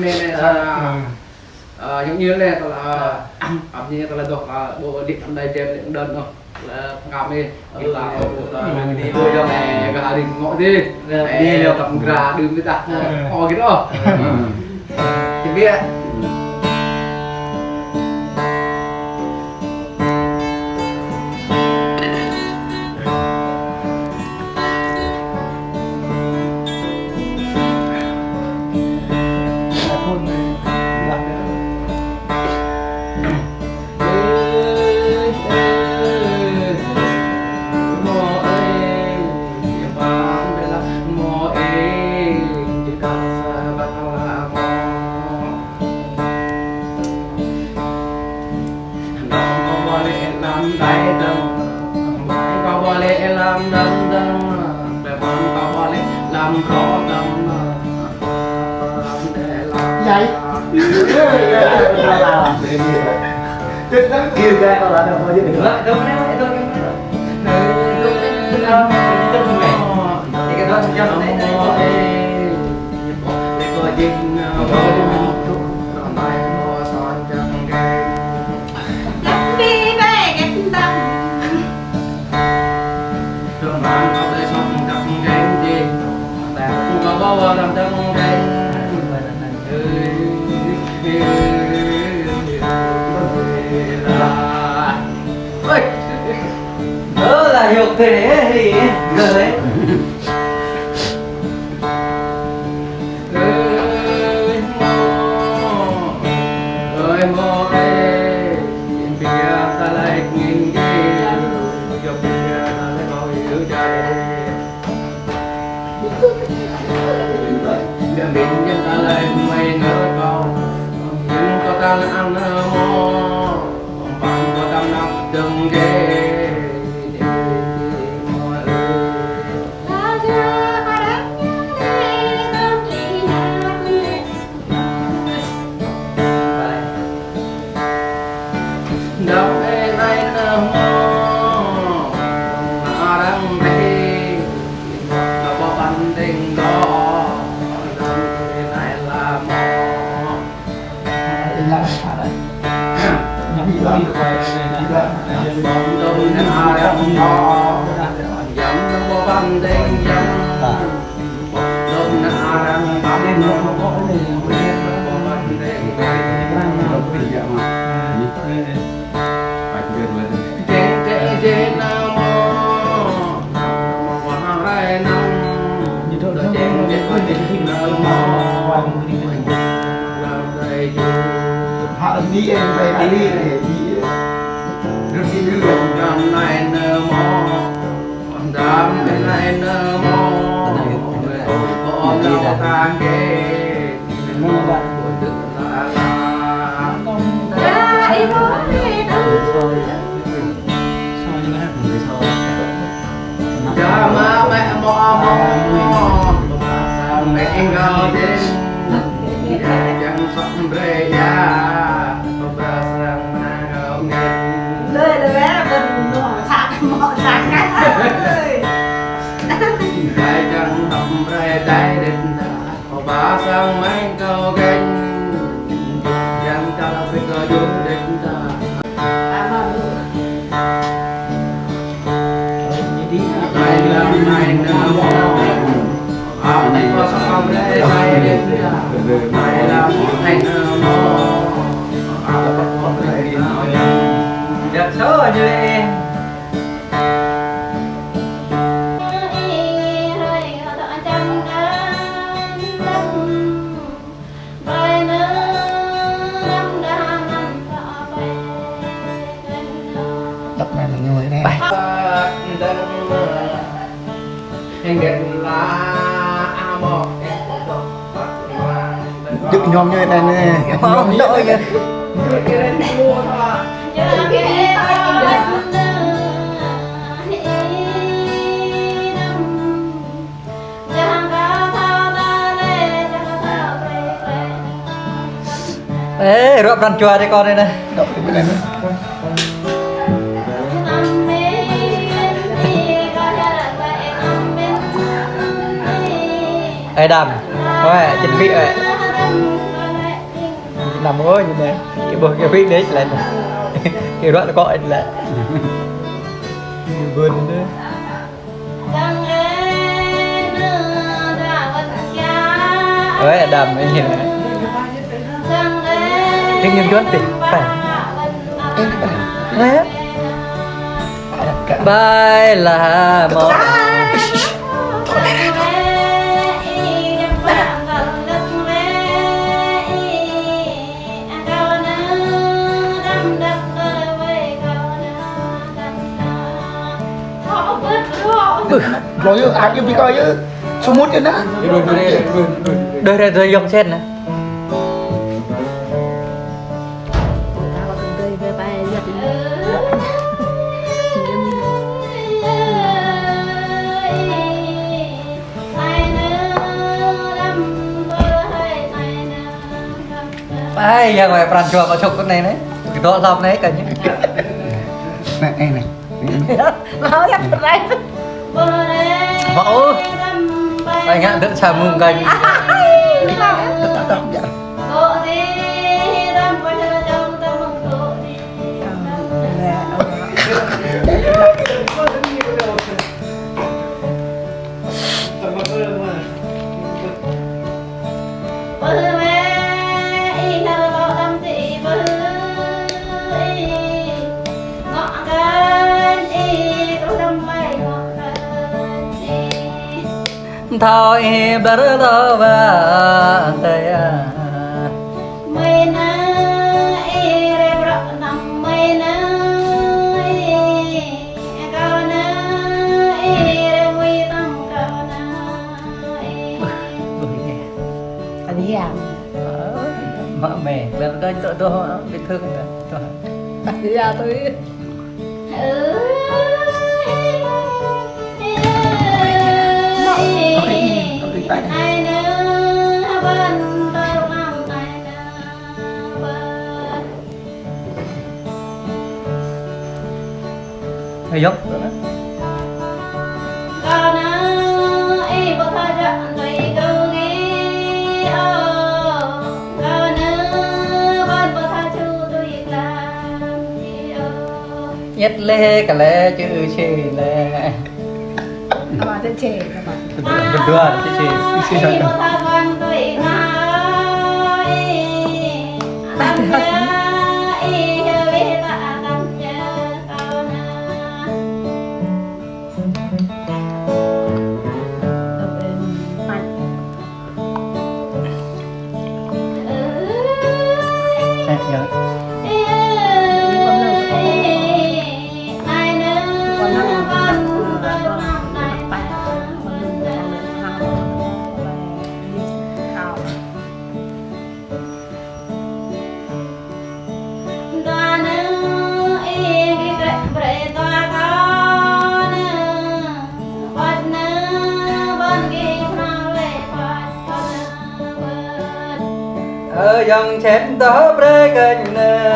này là giống như này là ẩm như là được bộ điện ở đây trên những đơn không là ngọc đi là đi đôi cho này gà đình ngọ đi đi leo tập gà đường với ta ho cái đó thì biết vậy kêu ra là đâu có gì được đâu đâu đó là dục thế thì rồi họ đi em về đi để đi rất đi đường năm nay nơ mò đam bên này nơ mò bỏ đâu ta kê mình đặt của tự là đi thôi cha má mẹ mò mẹ ngao đến chẳng sống về nhà lơi là bé mình sạc một sạc cái đại chẳng sống về đại định bà sang mấy câu ganh chẳng cho là phải có đúng định ta này làm này nằm ở đây có sống về đại định này làm này nằm đẹp số như em đập này là người này chụp nhóm như này nè nhóm đội kìa ê rộp răn chùa đây con đây nè đậu cái này nữa ê đầm có vẻ chuẩn bị rồi nằm ơi như này cái bờ cái vị đấy lại cái đoạn nó có anh lại vườn nữa ấy đầm ấy nhìn này cái nhân chuột thì phải đấy bay là một rồi ăn cái coi chứ số mút chứ đó đây đây dòng sen này ai giờ ngoài bàn chùa có chụp con này đấy cái đó làm đấy cả nhé này Mau gặp đây. mẫu anh ạ đỡ xà mùng gành thôi bờ đó và tay anh đi à? mẹ mẹ lần coi tôi biết thương tôi Đi ra tôi. hơi dốc nhất lê cả lê chữ chê lê Bà tên trẻ các bạn. bình thường chữ chê dòng chén đó bre canh nè